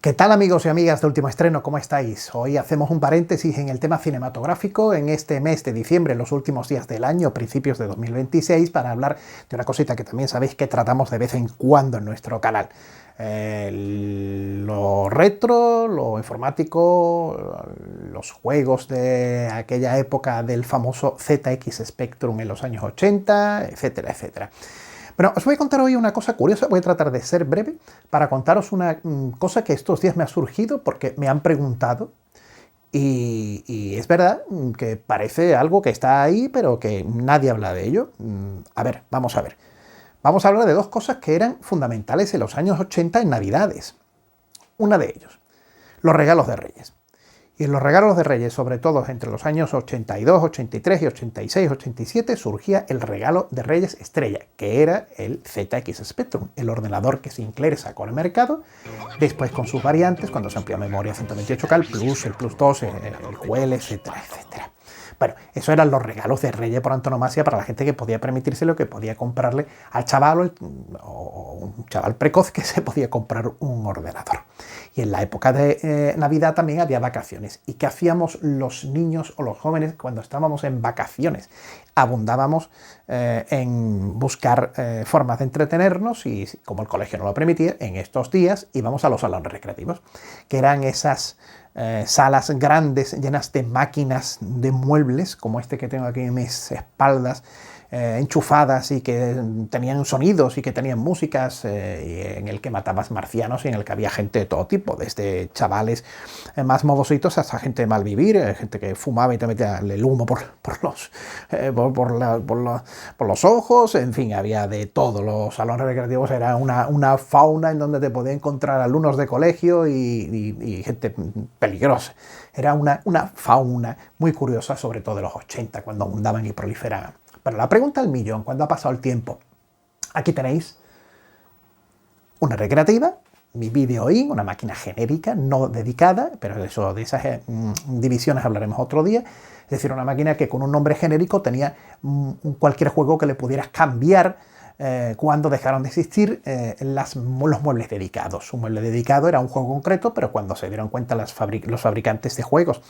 ¿Qué tal, amigos y amigas de Último Estreno? ¿Cómo estáis? Hoy hacemos un paréntesis en el tema cinematográfico en este mes de diciembre, los últimos días del año, principios de 2026, para hablar de una cosita que también sabéis que tratamos de vez en cuando en nuestro canal. Lo retro, lo informático, los juegos de aquella época del famoso ZX Spectrum en los años 80, etcétera, etcétera. Bueno, os voy a contar hoy una cosa curiosa, voy a tratar de ser breve para contaros una cosa que estos días me ha surgido porque me han preguntado y es verdad que parece algo que está ahí pero que nadie habla de ello. A ver, vamos a ver. Vamos a hablar de dos cosas que eran fundamentales en los años 80 en Navidades. Una de ellos, los regalos de Reyes. Y en los regalos de Reyes, sobre todo entre los años 82, 83 y 86, 87, surgía el regalo de Reyes estrella, que era el ZX Spectrum, el ordenador que Sinclair sacó al mercado, después con sus variantes, cuando se amplió a memoria 128K, el Plus, el Plus 2, el QL, etcétera, etcétera. Bueno, eso eran los regalos de Reyes por antonomasia para la gente que podía permitírselo, que podía comprarle al chaval o un chaval precoz que se podía comprar un ordenador. Y en la época de Navidad también había vacaciones. ¿Y qué hacíamos los niños o los jóvenes cuando estábamos en vacaciones? Abundábamos en buscar formas de entretenernos y, como el colegio no lo permitía, en estos días íbamos a los salones recreativos, que eran esas salas grandes llenas de máquinas de muebles, como este que tengo aquí en mis espaldas, enchufadas y que tenían sonidos y que tenían músicas, en el que matabas marcianos y en el que había gente de todo tipo, desde chavales más modositos hasta gente de mal vivir, gente que fumaba y te metía el humo por los ojos, en fin, había de todo. Los salones recreativos era una fauna en donde te podía encontrar alumnos de colegio y gente peligrosa. Era una fauna muy curiosa, sobre todo de los 80, cuando abundaban y proliferaban. Pero la pregunta al millón, ¿cuándo ha pasado el tiempo? Aquí tenéis una recreativa, mi Video-In, una máquina genérica, no dedicada, pero de esas divisiones hablaremos otro día. Es decir, una máquina que con un nombre genérico tenía cualquier juego que le pudieras cambiar cuando dejaron de existir los muebles dedicados. Un mueble dedicado era un juego concreto, pero cuando se dieron cuenta los fabricantes de juegos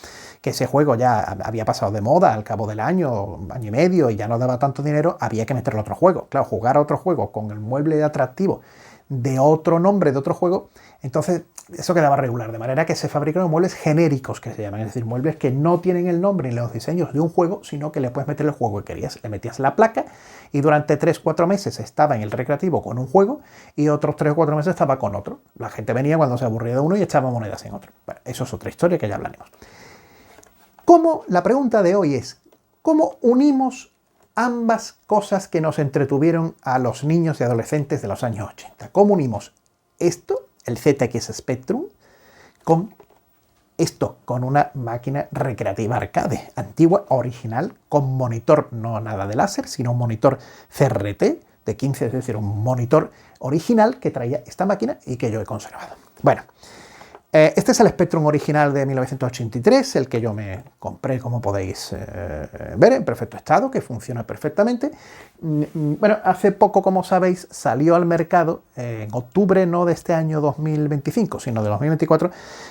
que ese juego ya había pasado de moda al cabo del año y medio y ya no daba tanto dinero, había que meterle otro juego. Claro, jugar a otro juego con el mueble atractivo de otro nombre, de otro juego, entonces eso quedaba regular, de manera que se fabricaron muebles genéricos, que se llaman, es decir, muebles que no tienen el nombre ni los diseños de un juego, sino que le puedes meter el juego que querías. Le metías la placa y durante 3-4 meses estaba en el recreativo con un juego y otros 3 o 4 meses estaba con otro. La gente venía cuando se aburría de uno y echaba monedas en otro. Bueno, eso es otra historia que ya hablaremos. La pregunta de hoy es, ¿cómo unimos ambas cosas que nos entretuvieron a los niños y adolescentes de los años 80? ¿Cómo unimos esto, el ZX Spectrum, con esto, con una máquina recreativa arcade, antigua, original, con monitor, no nada de láser, sino un monitor CRT de 15, es decir, un monitor original que traía esta máquina y que yo he conservado? Bueno, este es el Spectrum original de 1983, el que yo me compré, como podéis ver, en perfecto estado, que funciona perfectamente. Bueno, hace poco, como sabéis, salió al mercado, en octubre no de este año 2025, sino de 2024,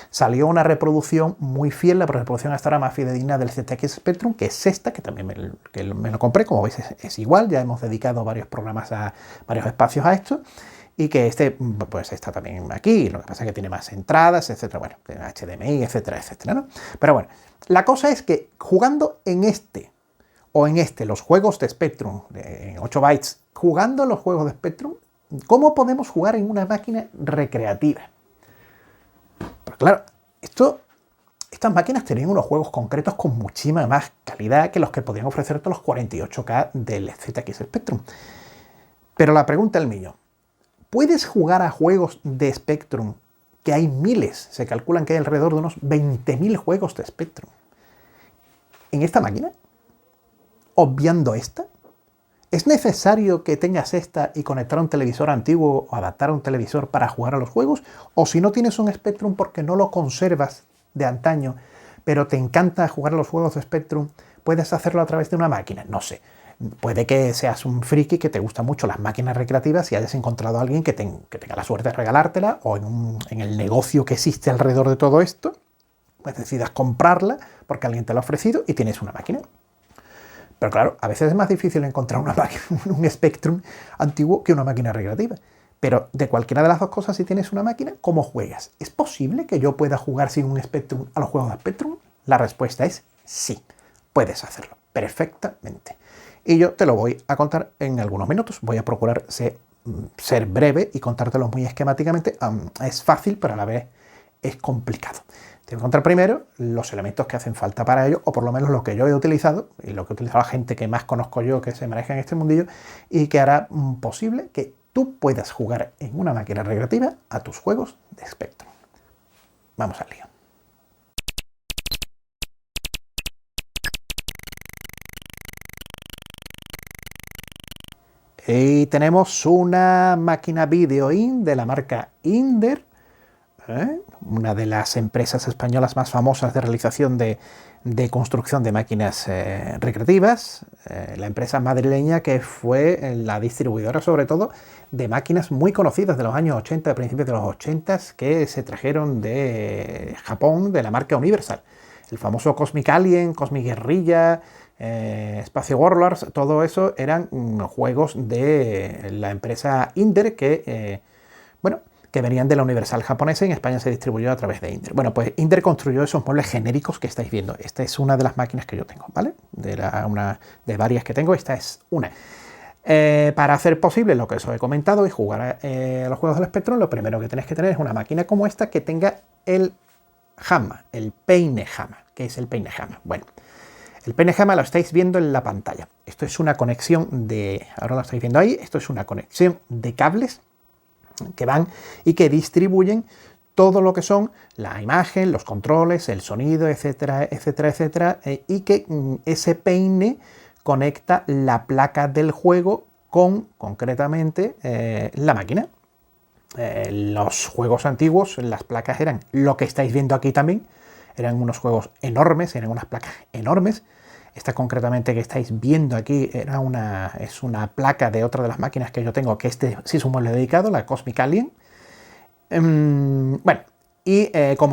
salió una reproducción muy fiel, la reproducción hasta ahora más fidedigna del ZX Spectrum, que es esta, que también me lo compré, como veis es igual, ya hemos dedicado varios programas varios espacios a esto. Y que pues está también aquí, lo que pasa es que tiene más entradas, etcétera, bueno, HDMI, etcétera, etcétera, ¿no? Pero bueno, la cosa es que jugando en este o en los juegos de Spectrum, en 8 bytes, jugando los juegos de Spectrum, ¿cómo podemos jugar en una máquina recreativa? Pero claro, estas máquinas tenían unos juegos concretos con muchísima más calidad que los que podían ofrecer todos los 48K del ZX Spectrum. Pero la pregunta del millón, ¿puedes jugar a juegos de Spectrum, que hay miles? Se calculan que hay alrededor de unos 20.000 juegos de Spectrum en esta máquina, obviando esta. ¿Es necesario que tengas esta y conectar a un televisor antiguo o adaptar a un televisor para jugar a los juegos? O si no tienes un Spectrum porque no lo conservas de antaño, pero te encanta jugar a los juegos de Spectrum, ¿puedes hacerlo a través de una máquina? No sé. Puede que seas un friki que te gustan mucho las máquinas recreativas y hayas encontrado a alguien que tenga la suerte de regalártela, o en el negocio que existe alrededor de todo esto, pues decidas comprarla porque alguien te la ha ofrecido y tienes una máquina. Pero claro, a veces es más difícil encontrar una máquina, un Spectrum antiguo que una máquina recreativa. Pero de cualquiera de las dos cosas, si tienes una máquina, ¿cómo juegas? ¿Es posible que yo pueda jugar sin un Spectrum a los juegos de Spectrum? La respuesta es sí, puedes hacerlo perfectamente. Y yo te lo voy a contar en algunos minutos. Voy a procurar ser breve y contártelo muy esquemáticamente. Es fácil, pero a la vez es complicado. Te voy a contar primero los elementos que hacen falta para ello, o por lo menos lo que yo he utilizado y lo que he utilizado la gente que más conozco yo que se maneja en este mundillo y que hará posible que tú puedas jugar en una máquina recreativa a tus juegos de Spectrum. Vamos al lío. Y tenemos una máquina Video-In de la marca Inder, una de las empresas españolas más famosas de realización de construcción de máquinas recreativas, la empresa madrileña que fue la distribuidora sobre todo de máquinas muy conocidas de los años 80, de principios de los 80, que se trajeron de Japón, de la marca Universal. El famoso Cosmic Alien, Cosmic Guerrilla, Space Warlords, todo eso eran juegos de la empresa Inder que venían de la Universal japonesa y en España se distribuyó a través de Inder. Bueno, pues Inder construyó esos muebles genéricos que estáis viendo. Esta es una de las máquinas que yo tengo, ¿vale? De varias que tengo, esta es una. Para hacer posible lo que os he comentado y jugar a los juegos del Spectrum, lo primero que tenéis que tener es una máquina como esta que tenga el Hama, el peine Hama. ¿Qué es el peine Hama? Bueno, el peine Hama lo estáis viendo en la pantalla. Esto es una conexión ahora lo estáis viendo ahí, esto es una conexión de cables que van y que distribuyen todo lo que son la imagen, los controles, el sonido, etcétera, etcétera, etcétera, y que ese peine conecta la placa del juego con, concretamente, la máquina. Los juegos antiguos, las placas eran lo que estáis viendo aquí también, eran unos juegos enormes, eran unas placas enormes. Esta concretamente que estáis viendo aquí es una placa de otra de las máquinas que yo tengo, que este sí es un mueble dedicado, la Cosmic Alien. Como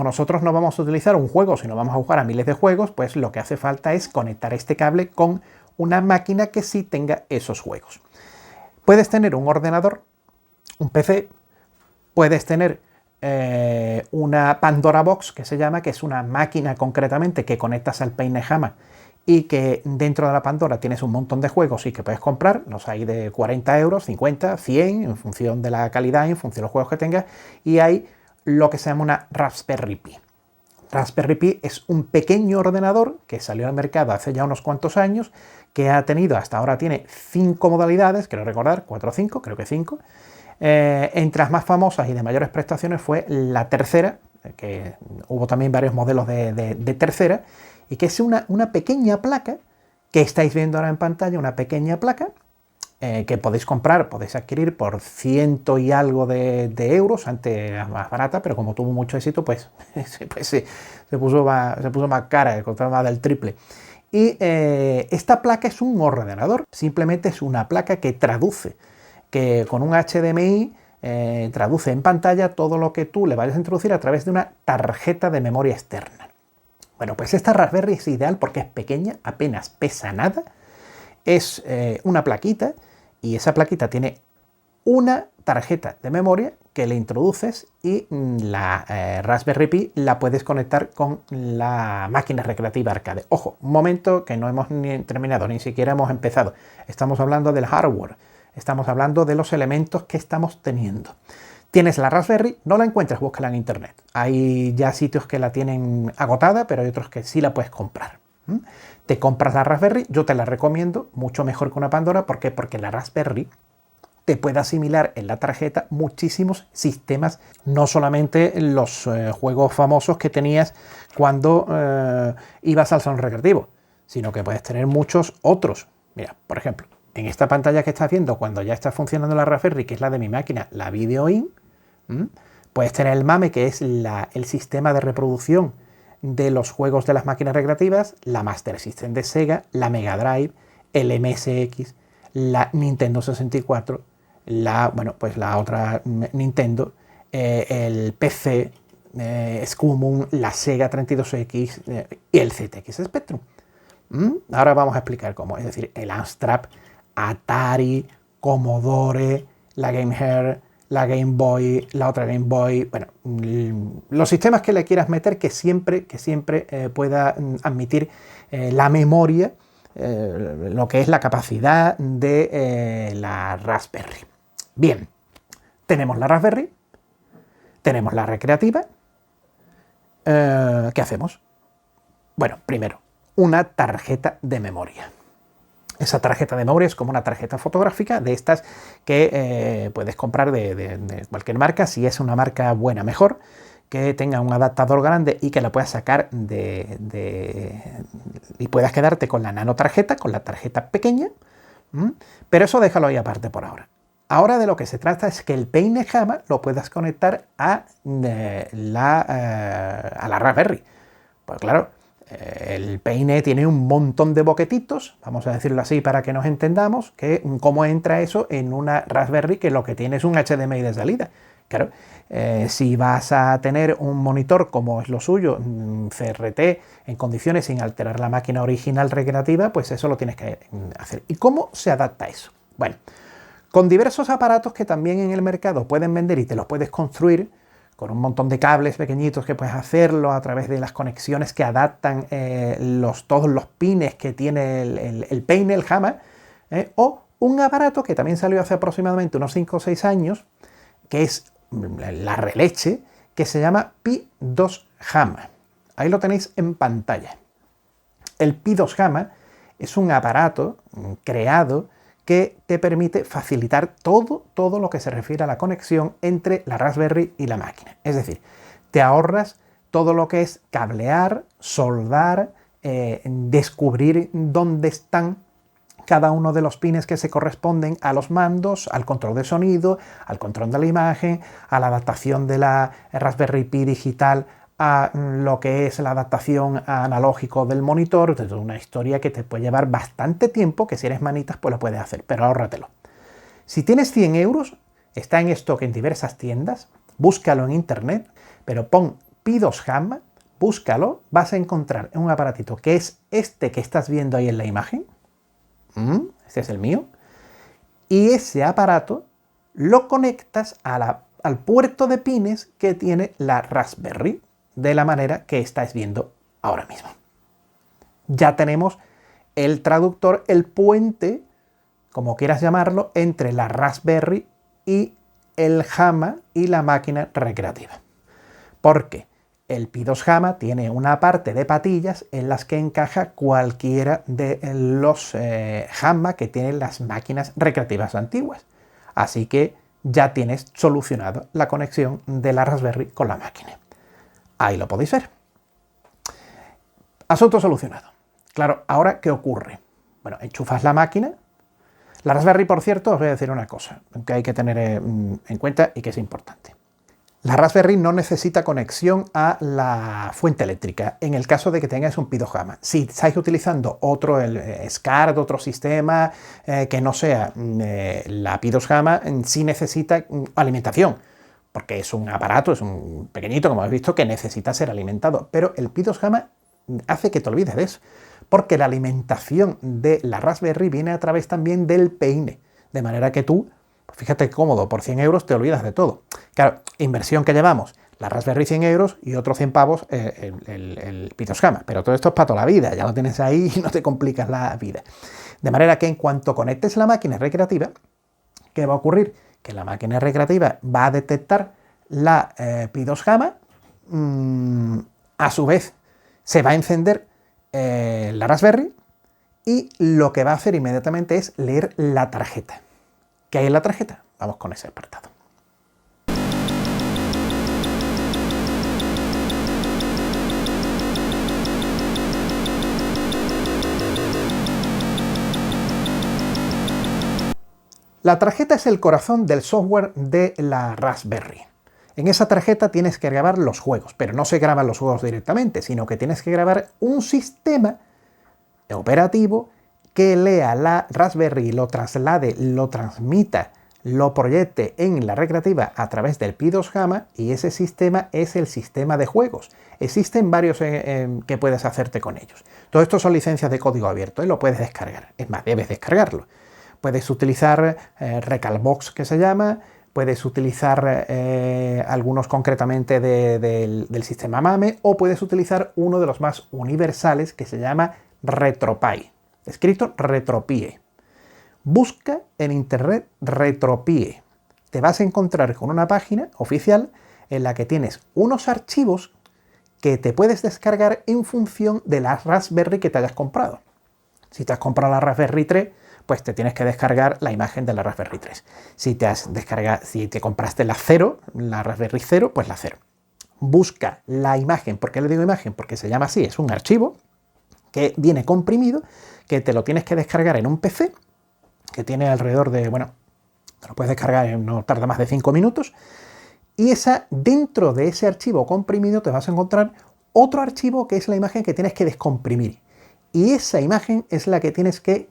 nosotros no vamos a utilizar un juego, sino vamos a jugar a miles de juegos, pues lo que hace falta es conectar este cable con una máquina que sí tenga esos juegos. Puedes tener un ordenador, un PC, puedes tener una Pandora Box, que se llama, que es una máquina concretamente que conectas al peine Hama y que dentro de la Pandora tienes un montón de juegos y que puedes comprar, los hay de 40 euros, 50, 100, en función de la calidad, en función de los juegos que tengas, y hay lo que se llama una Raspberry Pi. Raspberry Pi es un pequeño ordenador que salió al mercado hace ya unos cuantos años, que ha tenido, hasta ahora tiene 5 modalidades, creo recordar, 4 o 5, creo que 5. Entre las más famosas y de mayores prestaciones fue la tercera, que hubo también varios modelos de tercera, y que es una pequeña placa que estáis viendo ahora en pantalla, una pequeña placa que podéis comprar, podéis adquirir por 100 y algo de euros, antes era más barata, pero como tuvo mucho éxito, pues se puso más cara, costaba más del triple. Y esta placa es un ordenador, simplemente es una placa que traduce, que con un HDMI traduce en pantalla todo lo que tú le vayas a introducir a través de una tarjeta de memoria externa. Bueno, pues esta Raspberry es ideal porque es pequeña, apenas pesa nada, es una plaquita y esa plaquita tiene una tarjeta de memoria que le introduces y la Raspberry Pi la puedes conectar con la máquina recreativa arcade. Ojo, un momento que no hemos ni terminado, ni siquiera hemos empezado. Estamos hablando del hardware, estamos hablando de los elementos que estamos teniendo. Tienes la Raspberry, no la encuentras, búscala en internet. Hay ya sitios que la tienen agotada, pero hay otros que sí la puedes comprar. Te compras la Raspberry, yo te la recomiendo, mucho mejor que una Pandora. ¿Por qué? Porque la Raspberry te puede asimilar en la tarjeta muchísimos sistemas, no solamente los juegos famosos que tenías cuando ibas al salón recreativo, sino que puedes tener muchos otros. Mira, por ejemplo, en esta pantalla que estás viendo, cuando ya está funcionando la Raspberry, que es la de mi máquina, la Video-In, puedes tener el MAME, que es el sistema de reproducción de los juegos de las máquinas recreativas, la Master System de Sega, la Mega Drive, el MSX, la Nintendo 64, pues la otra Nintendo, el PC, Scumum, la Sega 32X y el ZX Spectrum. Ahora vamos a explicar cómo, es decir, el Amstrad, Atari, Commodore, la Game Gear, la Game Boy, la otra Game Boy, bueno, los sistemas que le quieras meter que siempre pueda admitir la memoria, lo que es la capacidad de la Raspberry. Bien, tenemos la Raspberry, tenemos la recreativa, ¿qué hacemos? Bueno, primero, una tarjeta de memoria. Esa tarjeta de memoria es como una tarjeta fotográfica de estas que puedes comprar de cualquier marca, si es una marca buena mejor, que tenga un adaptador grande y que la puedas sacar y puedas quedarte con la nanotarjeta, con la tarjeta pequeña, pero eso déjalo ahí aparte por ahora. Ahora de lo que se trata es que el peine JAMA lo puedas conectar a la Raspberry. Pues claro, el peine tiene un montón de boquetitos, vamos a decirlo así para que nos entendamos, que cómo entra eso en una Raspberry que lo que tiene es un HDMI de salida. Claro, si vas a tener un monitor como es lo suyo, CRT, en condiciones sin alterar la máquina original recreativa, pues eso lo tienes que hacer. ¿Y cómo se adapta eso? Bueno, con diversos aparatos que también en el mercado pueden vender y te los puedes construir, con un montón de cables pequeñitos que puedes hacerlo a través de las conexiones que adaptan todos los pines que tiene el peine, el JAMA, o un aparato que también salió hace aproximadamente unos 5 o 6 años, que es la releche, que se llama Pi 2 JAMA. Ahí lo tenéis en pantalla. El Pi 2 JAMA es un aparato creado que te permite facilitar todo lo que se refiere a la conexión entre la Raspberry y la máquina. Es decir, te ahorras todo lo que es cablear, soldar, descubrir dónde están cada uno de los pines que se corresponden a los mandos, al control de sonido, al control de la imagen, a la adaptación de la Raspberry Pi digital a lo que es la adaptación analógico del monitor. Es una historia que te puede llevar bastante tiempo, que si eres manitas pues lo puedes hacer, pero ahórratelo. Si tienes 100 euros, está en stock en diversas tiendas, búscalo en internet, pero pon Pi 2 JAMA, búscalo, vas a encontrar un aparatito que es este que estás viendo ahí en la imagen. Este es el mío. Y ese aparato lo conectas al puerto de pines que tiene la Raspberry, de la manera que estáis viendo ahora mismo. Ya tenemos el traductor, el puente, como quieras llamarlo, entre la Raspberry y el JAMA y la máquina recreativa. Porque el Pi 2 JAMA tiene una parte de patillas en las que encaja cualquiera de los JAMA que tienen las máquinas recreativas antiguas. Así que ya tienes solucionado la conexión de la Raspberry con la máquina. Ahí lo podéis ver. Asunto solucionado. Claro, ahora, ¿qué ocurre? Bueno, enchufas la máquina. La Raspberry, por cierto, os voy a decir una cosa que hay que tener en cuenta y que es importante. La Raspberry no necesita conexión a la fuente eléctrica en el caso de que tengáis un Pi 2 JAMA. Si estáis utilizando el SCART, otro sistema que no sea la Pi 2 JAMA, sí necesita alimentación, porque es un aparato, es un pequeñito, como habéis visto, que necesita ser alimentado. Pero el Pi 2 JAMA hace que te olvides de eso, porque la alimentación de la Raspberry viene a través también del peine, de manera que tú, fíjate qué cómodo, por 100 euros te olvidas de todo. Claro, inversión que llevamos, la Raspberry 100 euros y otros 100 pavos el Pi 2 JAMA, pero todo esto es para toda la vida, ya lo tienes ahí y no te complicas la vida. De manera que en cuanto conectes la máquina recreativa, ¿qué va a ocurrir? Que la máquina recreativa va a detectar la Pi 2 JAMA, a su vez se va a encender la Raspberry y lo que va a hacer inmediatamente es leer la tarjeta. ¿Qué hay en la tarjeta? Vamos con ese apartado. La tarjeta es el corazón del software de la Raspberry. En esa tarjeta tienes que grabar los juegos, pero no se graban los juegos directamente, sino que tienes que grabar un sistema operativo que lea la Raspberry, lo traslade, lo transmita, lo proyecte en la recreativa a través del Pi2 Gamma, y ese sistema es el sistema de juegos. Existen varios que puedes hacerte con ellos. Todo esto son licencias de código abierto y lo puedes descargar. Es más, debes descargarlo. Puedes utilizar Recalbox, que se llama, puedes utilizar algunos concretamente del sistema MAME, o puedes utilizar uno de los más universales que se llama RetroPie, escrito RetroPie. Busca en internet RetroPie. Te vas a encontrar con una página oficial en la que tienes unos archivos que te puedes descargar en función de la Raspberry que te hayas comprado. Si te has comprado la Raspberry 3, pues te tienes que descargar la imagen de la Raspberry 3. Si te compraste la 0, la Raspberry 0, pues la 0. Busca la imagen. ¿Por qué le digo imagen? Porque se llama así, es un archivo que viene comprimido, que te lo tienes que descargar en un PC, que tiene alrededor de, bueno, te lo puedes descargar, no tarda más de 5 minutos, y dentro de ese archivo comprimido te vas a encontrar otro archivo que es la imagen que tienes que descomprimir. Y esa imagen es la que tienes que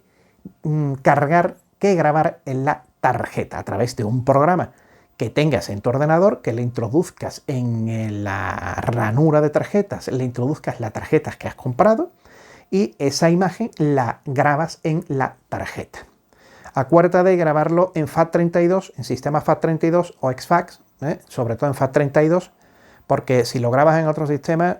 grabar en la tarjeta a través de un programa que tengas en tu ordenador, que le introduzcas en la ranura de tarjetas, le introduzcas las tarjetas que has comprado, y esa imagen la grabas en la tarjeta. Acuérdate de grabarlo en FAT32, en sistema FAT32 o exFAT, sobre todo en FAT32, porque si lo grabas en otro sistema,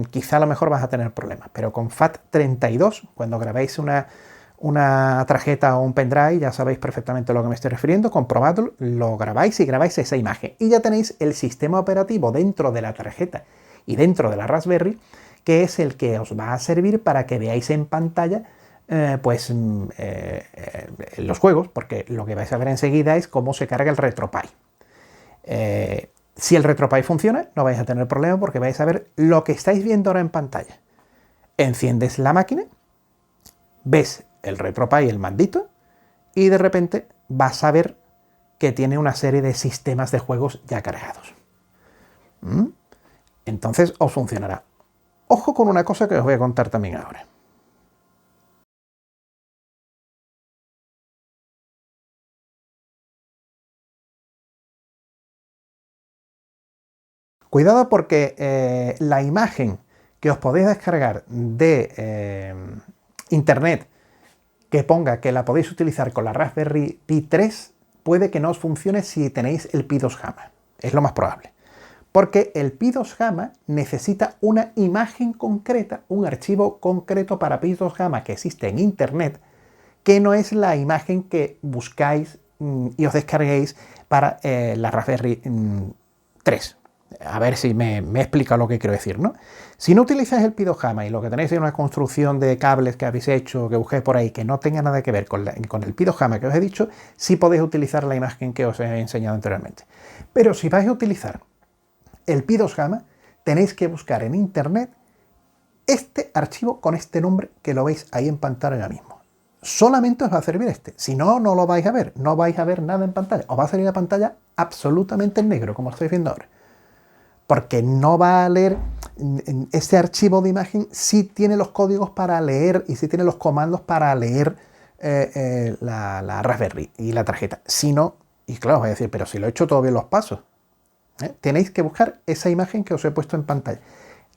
quizá a lo mejor vas a tener problemas. Pero con FAT32, cuando grabéis una tarjeta o un pendrive, ya sabéis perfectamente a lo que me estoy refiriendo, comprobadlo, lo grabáis y grabáis esa imagen. Y ya tenéis el sistema operativo dentro de la tarjeta y dentro de la Raspberry, que es el que os va a servir para que veáis en pantalla los juegos, porque lo que vais a ver enseguida es cómo se carga el RetroPie. Si el RetroPie funciona, no vais a tener problema, porque vais a ver lo que estáis viendo ahora en pantalla. Enciendes la máquina, ves el RetroPie, el mandito, y de repente vas a ver que tiene una serie de sistemas de juegos ya cargados. Entonces os funcionará. Ojo con una cosa que os voy a contar también ahora. Cuidado, porque la imagen que os podéis descargar de internet que ponga que la podéis utilizar con la Raspberry Pi 3 puede que no os funcione si tenéis el Pi2 Gamma. Es lo más probable. Porque el Pi2 Gamma necesita una imagen concreta, un archivo concreto para Pi2 Gamma que existe en internet, que no es la imagen que buscáis y os descarguéis para la Raspberry 3. A ver si me explica lo que quiero decir, ¿no? Si no utilizáis el Pi2 Gamma y lo que tenéis es una construcción de cables que habéis hecho, que busquéis por ahí, que no tenga nada que ver con el Pi2 Gamma que os he dicho, sí podéis utilizar la imagen que os he enseñado anteriormente. Pero si vais a utilizar el Pi2 Gamma, tenéis que buscar en internet este archivo con este nombre que lo veis ahí en pantalla ahora mismo. Solamente os va a servir este. Si no, no lo vais a ver. No vais a ver nada en pantalla. Os va a salir la pantalla absolutamente en negro, como estáis viendo ahora. Porque no va a leer este archivo de imagen, sí tiene los códigos para leer y sí tiene los comandos para leer la Raspberry y la tarjeta. Si no, y claro, os voy a decir, pero si lo he hecho todo bien los pasos. Tenéis que buscar esa imagen que os he puesto en pantalla.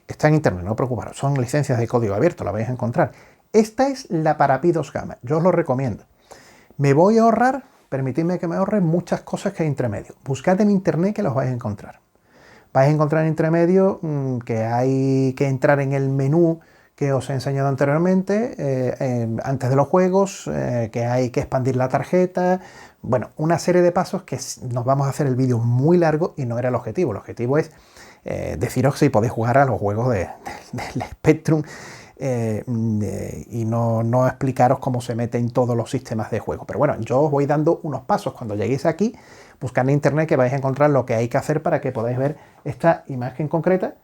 Está en internet, no preocuparos, son licencias de código abierto, la vais a encontrar. Esta es la para Pi2 Gamma, yo os lo recomiendo. Me voy a ahorrar, permitidme que me ahorre muchas cosas que hay entre medio. Buscad en internet que los vais a encontrar. Vais a encontrar entre medio que hay que entrar en el menú que os he enseñado anteriormente, antes de los juegos, que hay que expandir la tarjeta. Bueno, una serie de pasos que nos vamos a hacer el vídeo muy largo y no era el objetivo. El objetivo es deciros si podéis jugar a los juegos del Spectrum y no explicaros cómo se mete en todos los sistemas de juego. Pero bueno, yo os voy dando unos pasos. Cuando lleguéis aquí, buscad en internet que vais a encontrar lo que hay que hacer para que podáis ver esta imagen concreta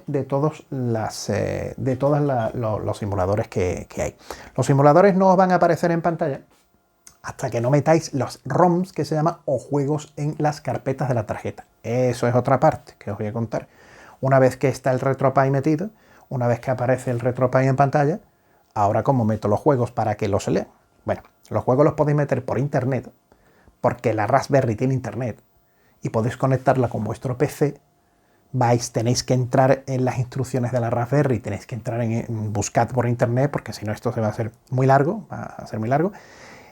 de todos los simuladores que hay. Los simuladores no os van a aparecer en pantalla hasta que no metáis los ROMs, que se llama, o juegos, en las carpetas de la tarjeta. Eso es otra parte que os voy a contar. Una vez que está el RetroPie metido, una vez que aparece el RetroPie en pantalla, Ahora, ¿cómo meto los juegos para que los lean? Bueno, los juegos los podéis meter por internet, porque la Raspberry tiene internet, y podéis conectarla con vuestro PC. Tenéis que entrar en las instrucciones de la Raspberry, tenéis que entrar en buscar por internet, porque si no esto se va a hacer muy largo,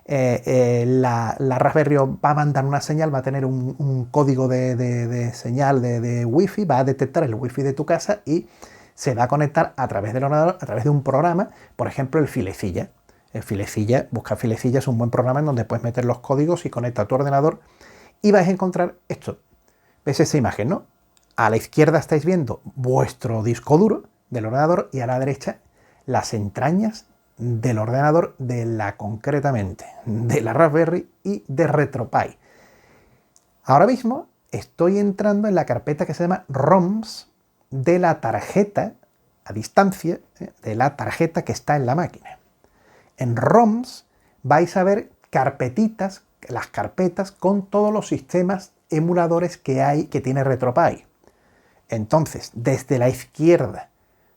la Raspberry va a mandar una señal, va a tener un código de señal de Wi-Fi, va a detectar el Wi-Fi de tu casa y se va a conectar a través del ordenador, a través de un programa, por ejemplo el Filecilla. El Filecilla, busca Filecilla, es un buen programa en donde puedes meter los códigos y conecta a tu ordenador y vais a encontrar esto. ¿Ves esa imagen, no? A la izquierda estáis viendo vuestro disco duro del ordenador y a la derecha las entrañas del ordenador, concretamente de la Raspberry y de RetroPie. Ahora mismo estoy entrando en la carpeta que se llama ROMs de la tarjeta a distancia, de la tarjeta que está en la máquina. En ROMs vais a ver carpetitas, las carpetas con todos los sistemas emuladores que tiene RetroPie. Entonces, desde la izquierda,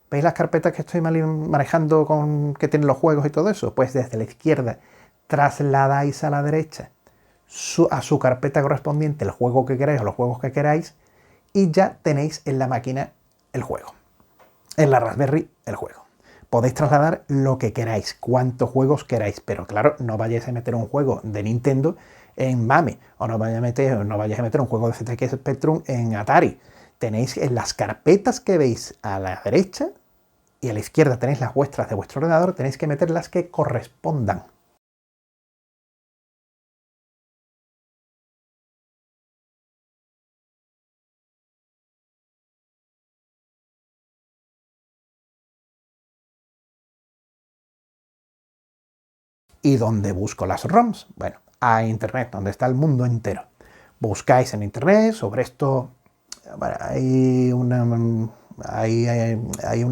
¿veis las carpetas que estoy manejando que tienen los juegos y todo eso? Pues desde la izquierda trasladáis a la derecha a su carpeta correspondiente el juego que queráis o los juegos que queráis y ya tenéis en la máquina el juego. En la Raspberry el juego. Podéis trasladar lo que queráis, cuántos juegos queráis, pero claro, no vayáis a meter un juego de Nintendo en MAME o no vayáis a meter un juego de ZX Spectrum en Atari. Tenéis en las carpetas que veis a la derecha y a la izquierda tenéis las vuestras de vuestro ordenador, tenéis que meter las que correspondan. ¿Y dónde busco las ROMs? Bueno, a internet, donde está el mundo entero. Buscáis en internet sobre esto. Bueno, hay una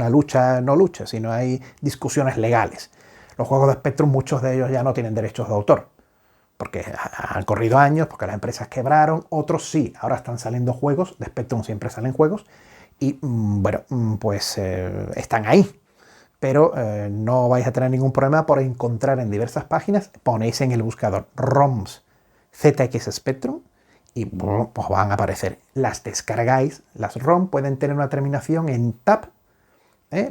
lucha, no lucha, sino hay discusiones legales. Los juegos de Spectrum, muchos de ellos ya no tienen derechos de autor, porque han corrido años, porque las empresas quebraron, otros sí, ahora están saliendo juegos, de Spectrum siempre salen juegos, y bueno, pues están ahí. Pero no vais a tener ningún problema por encontrar en diversas páginas, ponéis en el buscador ROMs ZX Spectrum y pues van a aparecer. Las descargáis, las ROM pueden tener una terminación en TAP,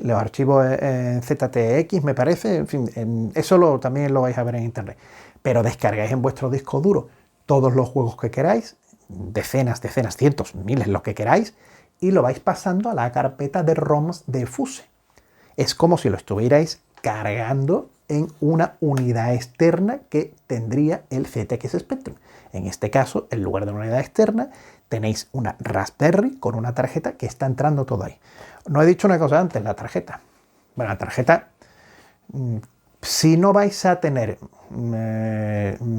los archivos en ZTX me parece, en fin, eso también lo vais a ver en internet. Pero descargáis en vuestro disco duro todos los juegos que queráis, decenas, cientos, miles, lo que queráis, y lo vais pasando a la carpeta de ROMs de Fuse. Es como si lo estuvierais cargando en una unidad externa que tendría el ZX Spectrum. En este caso, en lugar de una unidad externa, tenéis una Raspberry con una tarjeta que está entrando todo ahí. No he dicho una cosa antes, la tarjeta. Bueno, la tarjeta, si no vais a tener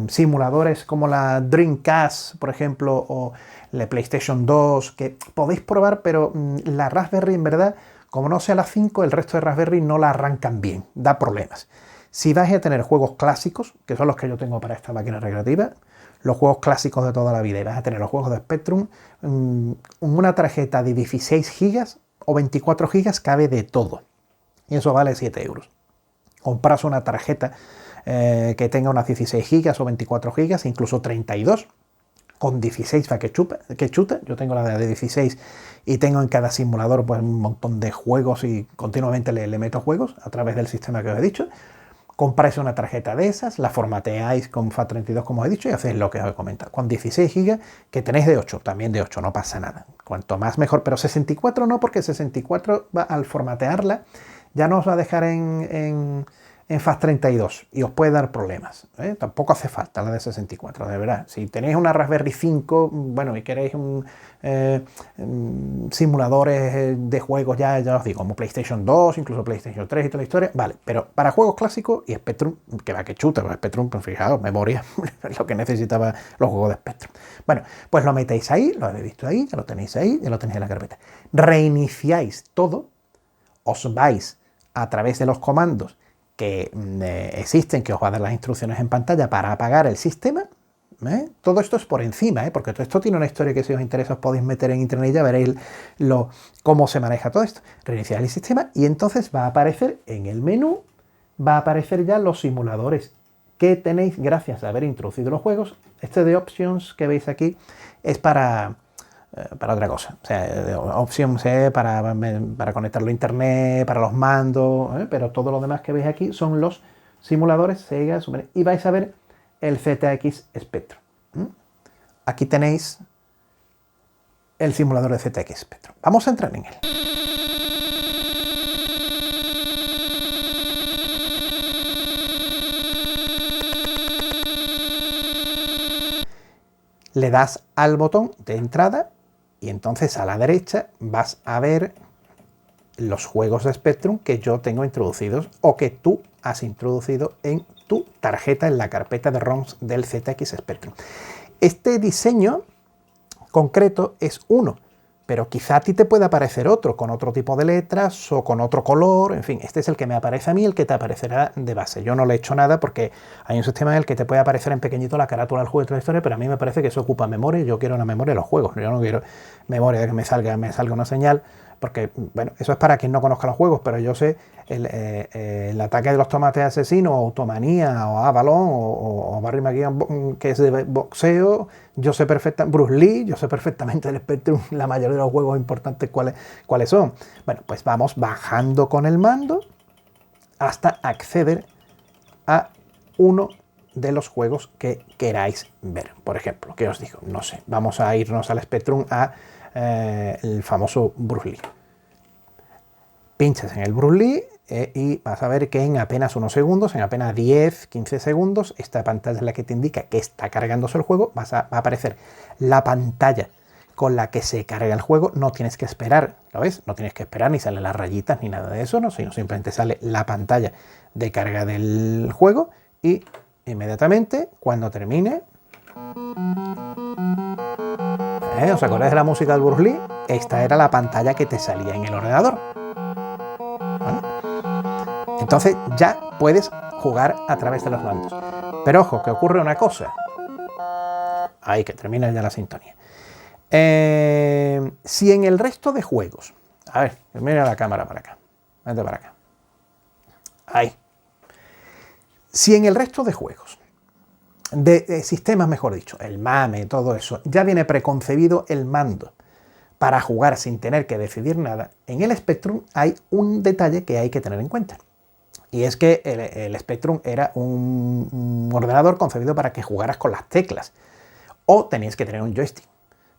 simuladores como la Dreamcast, por ejemplo, o la PlayStation 2, que podéis probar, pero la Raspberry en verdad, como no sea la 5, el resto de Raspberry no la arrancan bien, da problemas. Si vais a tener juegos clásicos, que son los que yo tengo para esta máquina recreativa, los juegos clásicos de toda la vida, y vais a tener los juegos de Spectrum, una tarjeta de 16 GB o 24 GB cabe de todo. Y eso vale 7 euros. Compras una tarjeta que tenga unas 16 GB o 24 GB, incluso 32 con 16 para que chuta. Yo tengo la de 16 y tengo en cada simulador pues un montón de juegos y continuamente le meto juegos a través del sistema que os he dicho. Compráis una tarjeta de esas, la formateáis con FAT32 como os he dicho y hacéis lo que os he comentado. Con 16 GB que tenéis de 8, también de 8, no pasa nada. Cuanto más mejor, pero 64 no, porque 64 al formatearla ya no os va a dejar en FAT32 y os puede dar problemas. Tampoco hace falta la de 64, de verdad. Si tenéis una Raspberry 5, bueno, y queréis simuladores de juegos, ya os digo, como PlayStation 2, incluso PlayStation 3 y toda la historia, vale. Pero para juegos clásicos y Spectrum, que va que chuta, Spectrum, pues fijaos, memoria, es lo que necesitaba los juegos de Spectrum. Bueno, pues lo metéis ahí, lo habéis visto ahí, ya lo tenéis ahí, ya lo tenéis en la carpeta. Reiniciáis todo, os vais a través de los comandos que existen, que os va a dar las instrucciones en pantalla para apagar el sistema. Todo esto es por encima, porque todo esto tiene una historia que si os interesa os podéis meter en internet y ya veréis cómo se maneja todo esto. Reiniciar el sistema y entonces va a aparecer en el menú va a aparecer ya los simuladores que tenéis gracias a haber introducido los juegos. Este de Options que veis aquí es para otra cosa. O sea, Options es para conectarlo a internet, para los mandos, pero todo lo demás que veis aquí son los simuladores Sega, Super, y vais a ver el ZX Spectrum. Aquí tenéis el simulador de ZX Spectrum. Vamos a entrar en él. Le das al botón de entrada y entonces a la derecha vas a ver los juegos de Spectrum que yo tengo introducidos o que tú has introducido en tu tarjeta en la carpeta de ROMs del ZX Spectrum. Este diseño concreto es uno, pero quizá a ti te pueda aparecer otro, con otro tipo de letras o con otro color, en fin, este es el que me aparece a mí, el que te aparecerá de base. Yo no le he hecho nada porque hay un sistema en el que te puede aparecer en pequeñito la carátula del juego y toda la historia, pero a mí me parece que eso ocupa memoria y yo quiero una memoria de los juegos, yo no quiero memoria de que me salga una señal, porque, bueno, eso es para quien no conozca los juegos, pero yo sé el ataque de los tomates asesinos, o Automanía, o Avalon, o Barry McGuigan, que es de boxeo, yo sé perfectamente, Bruce Lee, yo sé perfectamente el Spectrum, la mayoría de los juegos importantes cuáles son. Bueno, pues vamos bajando con el mando hasta acceder a uno de los juegos que queráis ver. Por ejemplo, ¿qué os digo? No sé, vamos a irnos al Spectrum a el famoso Bruce Lee. Pinchas en el Bruce Lee y vas a ver que en apenas unos segundos, en apenas 10-15 segundos, esta pantalla es la que te indica que está cargándose el juego. Va a aparecer la pantalla con la que se carga el juego. No tienes que esperar, ¿lo ves? No tienes que esperar ni salen las rayitas ni nada de eso, ¿no? Sino simplemente sale la pantalla de carga del juego y inmediatamente cuando termine... ¿Os acordáis de la música del Bruce Lee? Esta era la pantalla que te salía en el ordenador. ¿Vale? Entonces ya puedes jugar a través de los mandos. Pero ojo, que ocurre una cosa. Ahí que termina ya la sintonía. Si en el resto de juegos... A ver, mira la cámara para acá. Vente para acá. Ahí. Si en el resto de juegos... de sistemas, mejor dicho, el MAME, todo eso, ya viene preconcebido el mando para jugar sin tener que decidir nada, en el Spectrum hay un detalle que hay que tener en cuenta. Y es que el Spectrum era un ordenador concebido para que jugaras con las teclas. O tenías que tener un joystick,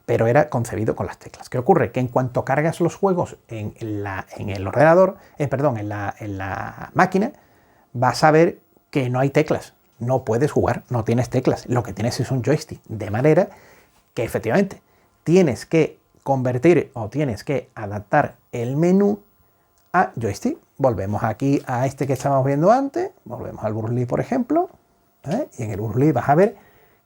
pero era concebido con las teclas. ¿Qué ocurre? Que en cuanto cargas los juegos en el ordenador, en la máquina, vas a ver que no hay teclas. No puedes jugar, no tienes teclas, lo que tienes es un joystick, de manera que efectivamente tienes que convertir o tienes que adaptar el menú a joystick. Volvemos aquí a este que estábamos viendo antes, volvemos al Bruce Lee, por ejemplo, y en el Bruce Lee vas a ver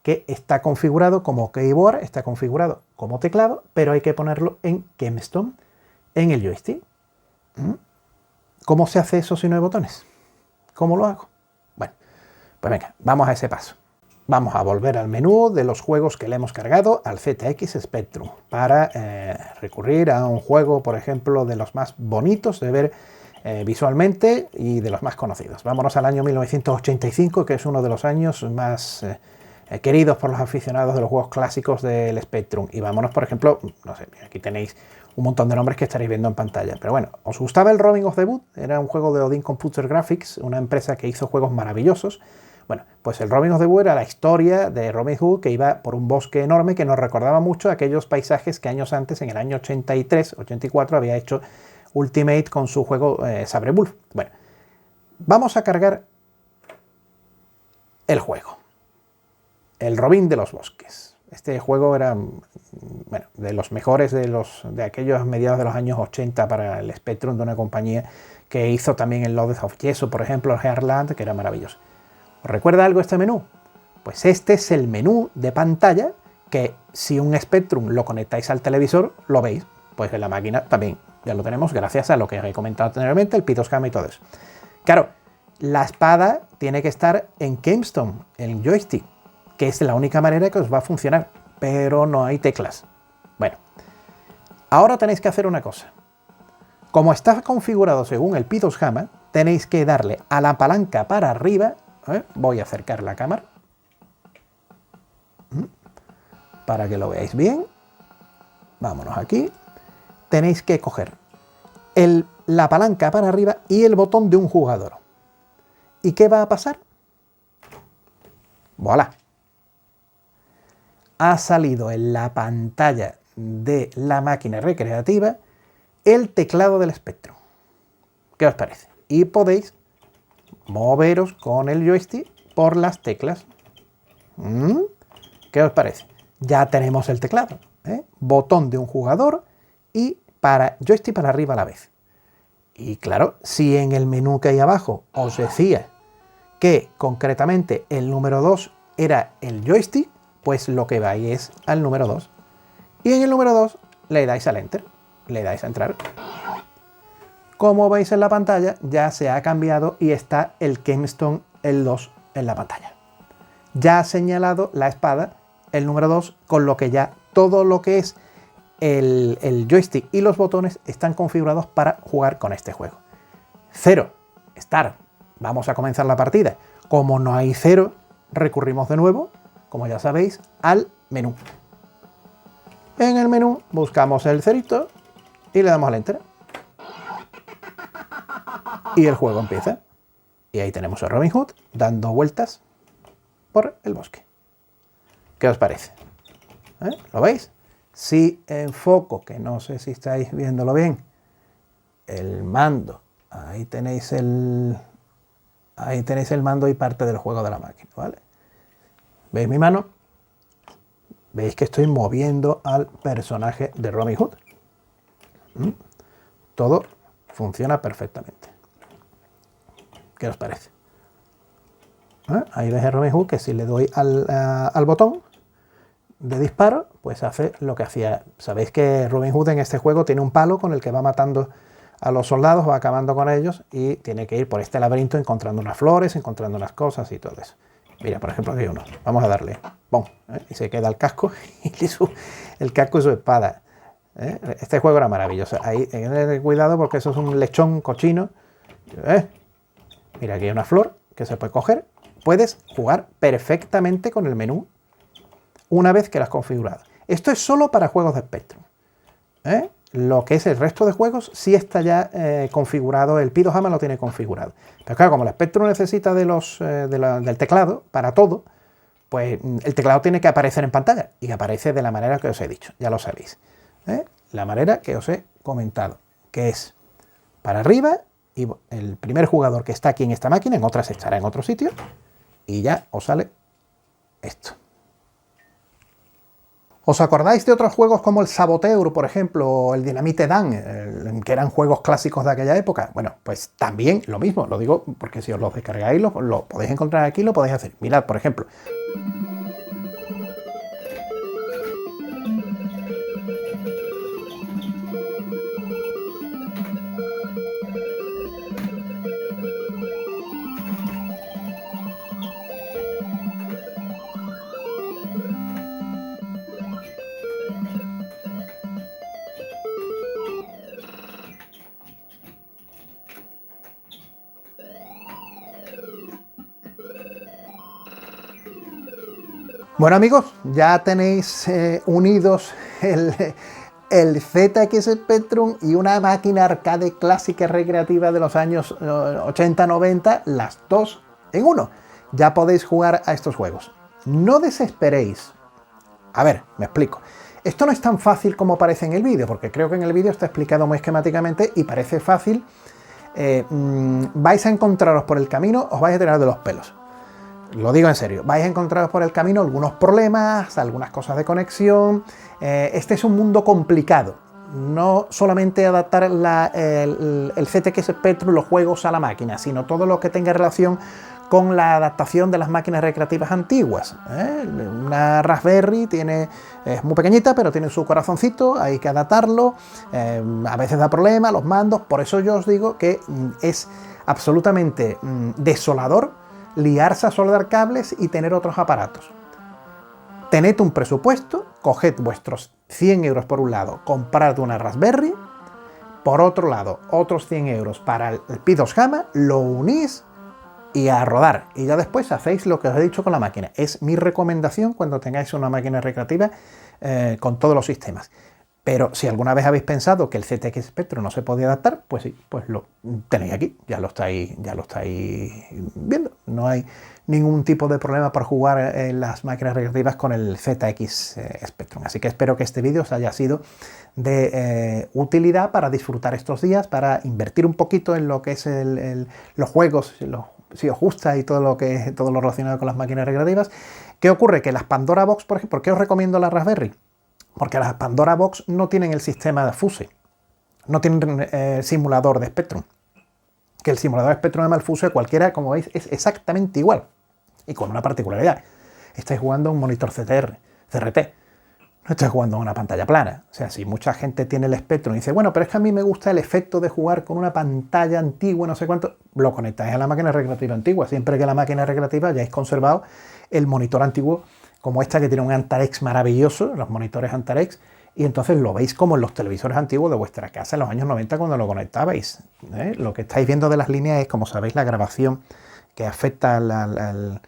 que está configurado como keyboard, está configurado como teclado, pero hay que ponerlo en Keystone, en el joystick. ¿Cómo se hace eso si no hay botones? ¿Cómo lo hago? Bueno, pues venga, vamos a ese paso. Vamos a volver al menú de los juegos que le hemos cargado al ZX Spectrum para recurrir a un juego, por ejemplo, de los más bonitos de ver visualmente y de los más conocidos. Vámonos al año 1985, que es uno de los años más queridos por los aficionados de los juegos clásicos del Spectrum. Y vámonos, por ejemplo, no sé, aquí tenéis un montón de nombres que estaréis viendo en pantalla. Pero bueno, ¿os gustaba el Robin of the Boot? Era un juego de Odin Computer Graphics, una empresa que hizo juegos maravillosos. Bueno, pues el Robin of the Boot era la historia de Robin Hood que iba por un bosque enorme que nos recordaba mucho a aquellos paisajes que años antes, en el año 83, 84, había hecho Ultimate con su juego Sabre Wulf. Bueno, vamos a cargar el juego. El Robin de los bosques. Este juego era, bueno, de los mejores de aquellos mediados de los años 80 para el Spectrum, de una compañía que hizo también el Lords of Yeso, por ejemplo, el Heartland, que era maravilloso. ¿Os recuerda algo este menú? Pues este es el menú de pantalla que si un Spectrum lo conectáis al televisor, lo veis. Pues en la máquina también ya lo tenemos gracias a lo que he comentado anteriormente, el Pitoscam y todo eso. Claro, la espada tiene que estar en Keystone, en joystick, que es la única manera que os va a funcionar, pero no hay teclas. Bueno, ahora tenéis que hacer una cosa. Como está configurado según el P2Hama, tenéis que darle a la palanca para arriba. Voy a acercar la cámara para que lo veáis bien. Vámonos aquí. Tenéis que coger la palanca para arriba y el botón de un jugador. ¿Y qué va a pasar? ¡Voilà! Ha salido en la pantalla de la máquina recreativa el teclado del Spectrum. ¿Qué os parece? Y podéis moveros con el joystick por las teclas. ¿Qué os parece? Ya tenemos el teclado. Botón de un jugador y joystick para arriba a la vez. Y claro, si en el menú que hay abajo os decía que concretamente el número 2 era el joystick, pues lo que vais es al número 2. Y en el número 2 le dais al Enter, le dais a entrar. Como veis en la pantalla, ya se ha cambiado y está el Keystone, el 2, en la pantalla. Ya ha señalado la espada, el número 2, con lo que ya todo lo que es el joystick y los botones están configurados para jugar con este juego. 0, Start. Vamos a comenzar la partida. Como no hay 0, recurrimos de nuevo, como ya sabéis, al menú. En el menú buscamos el cerito y le damos al Enter. Y el juego empieza. Y ahí tenemos a Robin Hood dando vueltas por el bosque. ¿Qué os parece? ¿Lo veis? Si enfoco, que no sé si estáis viéndolo bien, el mando, ahí tenéis el mando y parte del juego de la máquina, ¿vale? ¿Veis mi mano? Veis que estoy moviendo al personaje de Robin Hood. Todo funciona perfectamente. ¿Qué os parece? Ahí veis a Robin Hood que si le doy al botón de disparo, pues hace lo que hacía. Sabéis que Robin Hood en este juego tiene un palo con el que va matando a los soldados, va acabando con ellos y tiene que ir por este laberinto encontrando unas flores, encontrando unas cosas y todo eso. Mira, por ejemplo, aquí hay uno. Vamos a darle. ¡Pum! Y se queda el casco y el casco y su espada. Este juego era maravilloso. Ahí, cuidado porque eso es un lechón cochino. Mira, aquí hay una flor que se puede coger. Puedes jugar perfectamente con el menú una vez que lo has configurado. Esto es solo para juegos de Spectrum. Lo que es el resto de juegos sí está ya configurado, el P2Hama lo tiene configurado. Pero claro, como el Spectrum necesita del teclado para todo, pues el teclado tiene que aparecer en pantalla y aparece de la manera que os he dicho, ya lo sabéis. La manera que os he comentado, que es para arriba y el primer jugador que está aquí en esta máquina, en otras estará en otro sitio y ya os sale esto. ¿Os acordáis de otros juegos como el Saboteur, por ejemplo, o el Dynamite Dan, que eran juegos clásicos de aquella época? Bueno, pues también lo mismo, lo digo porque si os los descargáis, lo podéis encontrar aquí, lo podéis hacer. Mirad, por ejemplo. Bueno amigos, ya tenéis unidos el ZX Spectrum y una máquina arcade clásica recreativa de los años 80-90, las dos en uno. Ya podéis jugar a estos juegos. No desesperéis. A ver, me explico. Esto no es tan fácil como parece en el vídeo, porque creo que en el vídeo está explicado muy esquemáticamente y parece fácil. Vais a encontraros por el camino, os vais a tirar de los pelos. Lo digo en serio, vais a encontraros por el camino algunos problemas, algunas cosas de conexión. Este es un mundo complicado. No solamente adaptar el ZX Spectrum, los juegos a la máquina, sino todo lo que tenga relación con la adaptación de las máquinas recreativas antiguas. Una Raspberry es muy pequeñita, pero tiene su corazoncito, hay que adaptarlo. A veces da problemas, los mandos. Por eso yo os digo que es absolutamente desolador liarse a soldar cables y tener otros aparatos. Tened un presupuesto, coged vuestros 100 euros por un lado, comprad una Raspberry, Por otro lado, otros 100 euros para el Pi 2 Gamma, lo unís y a rodar. Y ya después hacéis lo que os he dicho con la máquina. Es mi recomendación cuando tengáis una máquina recreativa con todos los sistemas. Pero si alguna vez habéis pensado que el ZX Spectrum no se podía adaptar, pues sí, pues lo tenéis aquí, ya lo estáis viendo. No hay ningún tipo de problema para jugar en las máquinas recreativas con el ZX Spectrum. Así que espero que este vídeo os haya sido de utilidad para disfrutar estos días, para invertir un poquito en lo que es los juegos, si os gusta y todo lo relacionado con las máquinas recreativas. ¿Qué ocurre? Que las Pandora Box, por ejemplo, ¿por qué os recomiendo la Raspberry? Porque las Pandora Box no tienen el sistema de Fuse, no tienen simulador de Spectrum. Que el simulador de Spectrum, además, el Fuse, cualquiera, como veis, es exactamente igual. Y con una particularidad. Estáis jugando a un monitor CRT. No estáis jugando a una pantalla plana. O sea, si mucha gente tiene el Spectrum y dice, bueno, pero es que a mí me gusta el efecto de jugar con una pantalla antigua, no sé cuánto, lo conectáis a la máquina recreativa antigua. Siempre que la máquina recreativa hayáis conservado el monitor antiguo, como esta que tiene un Antarex maravilloso, los monitores Antarex, y entonces lo veis como en los televisores antiguos de vuestra casa en los años 90 cuando lo conectabais. Lo que estáis viendo de las líneas es, como sabéis, la grabación que afecta el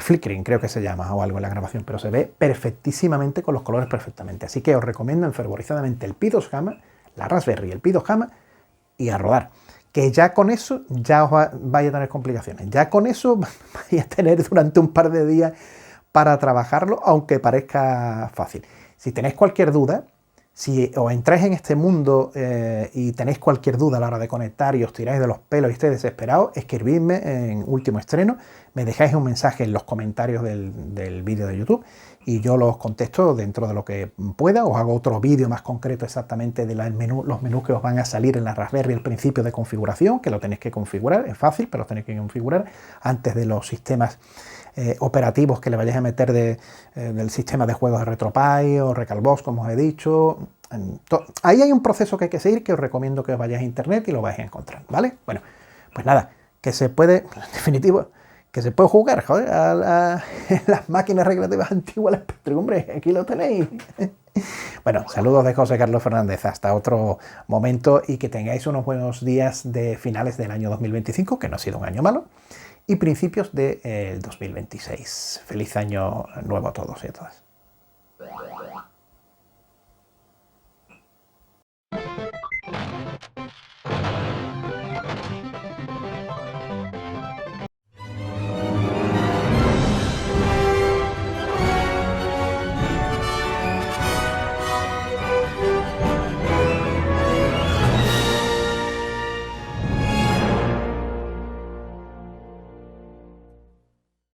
flickering, creo que se llama, o algo en la grabación, pero se ve perfectísimamente con los colores perfectamente. Así que os recomiendo enfervorizadamente el Pi 2 Gamma, la Raspberry y el Pi 2 Gamma, y a rodar. Que ya con eso ya os vais a tener complicaciones. Ya con eso vais a tener durante un par de días para trabajarlo, aunque parezca fácil. Si tenéis cualquier duda, si os entráis en este mundo y tenéis cualquier duda a la hora de conectar y os tiráis de los pelos y estáis desesperados, escribidme en Último Estreno, me dejáis un mensaje en los comentarios del vídeo de YouTube y yo los contesto dentro de lo que pueda. Os hago otro vídeo más concreto exactamente de los menús que os van a salir en la Raspberry al principio de configuración, que lo tenéis que configurar, es fácil, pero lo tenéis que configurar antes de los sistemas operativos que le vayáis a meter del sistema de juegos de RetroPie o Recalbox, como os he dicho. Ahí hay un proceso que hay que seguir, que os recomiendo que os vayáis a internet y lo vais a encontrar, ¿vale? Bueno, pues nada, que se puede, en definitivo, que se puede jugar, joder, las máquinas recreativas antiguas, Spectrum, hombre, aquí lo tenéis. Bueno, saludos de José Carlos Fernández, hasta otro momento y que tengáis unos buenos días de finales del año 2025, que no ha sido un año malo, y principios del 2026. Feliz año nuevo a todos y a todas.